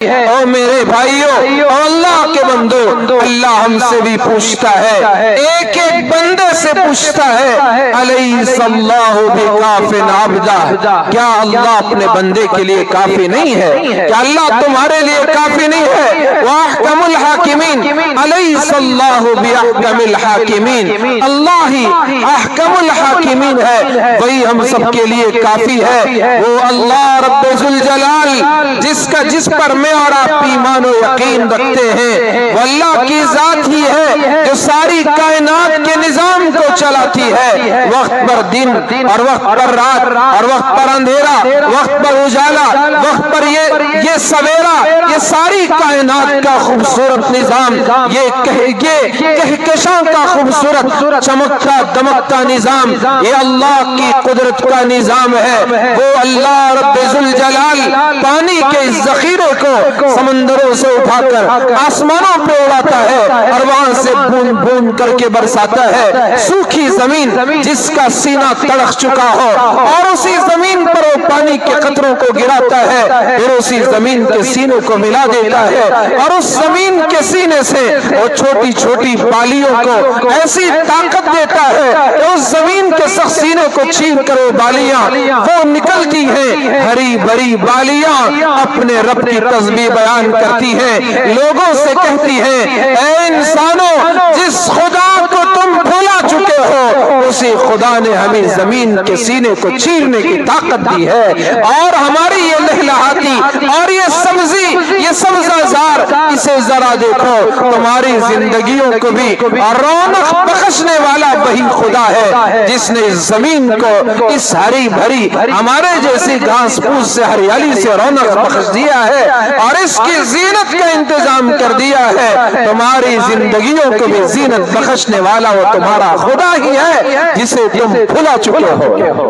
اور میرے بھائیوں اور اللہ کے بندو، اللہ ہم سے بھی پوچھتا ہے، ایک ایک بندے سے پوچھتا ہے، الیس اللہ بکاف عبدہ، کیا اللہ اپنے بندے کے لیے کافی نہیں ہے؟ کیا اللہ تمہارے لیے کافی نہیں ہے؟ واحکم الحاکمین، الیس اللہ باحکم الحاکمین، اللہ ہی احکم الحاکمین ہے، وہی ہم سب کے لیے کافی ہے۔ وہ اللہ رب ذوالجلال جس پر میں اور آپ ایمان و یقین رکھتے ہیں، وہ اللہ کی ذات ہی ہے جو ساری کائنات کے نظام کو چلاتی ہے، وقت پر دن اور وقت پر رات اور وقت پر اندھیرا، وقت پر اجالا، وقت پر یہ سویرا، یہ ساری کائنات کا خوبصورت نظام، یہ کہکشاں کا خوبصورت چمکتا دمکتا نظام، یہ اللہ کی قدرت کا نظام ہے۔ وہ اللہ رب ذوالجلال پانی کے ذخیرے کو سمندروں سے اٹھا کر آسمانوں پہ اڑاتا ہے اور وہاں سے بون بون کر کے برساتا ہے۔ سوکھی زمین جس کا سینہ تڑک چکا ہو اور اسی زمین پر وہ پانی کے قطروں کو گراتا ہے، پھر اسی زمین کے سینے کو ملا دیتا ہے اور اس زمین کے سینے سے وہ چھوٹی چھوٹی بالیوں کو ایسی طاقت دیتا ہے کہ اس زمین کے سخت سینے کو چیر کر وہ بالیاں وہ نکلتی ہیں، ہری بھری بالیاں اپنے رب کی تسبیح بیان کرتی ہیں، لوگوں سے کہتی ہیں، اے انسانوں، جس خدا کو تم بھولا چکے ہو اسی خدا نے ہمیں زمین کے سینے کو چیرنے کی طاقت دی ہے، اور ہماری یہ لہلہاتی اور یہ سبزی، یہ سبزہ زار، اسے ذرا دیکھو، تمہاری زندگیوں کو بھی رونق بخشنے والا وہی خدا ہے جس نے اس زمین کو اس ہری بھری ہمارے جیسی گھاس پھوس سے ہریالی سے رونق بخش دیا ہے اور اس کی زینت کا انتظام کر دیا ہے۔ تمہاری زندگیوں کو بھی زینت بخشنے والا وہ تمہارا خدا ہی ہے جسے تم بھلا چکے ہو۔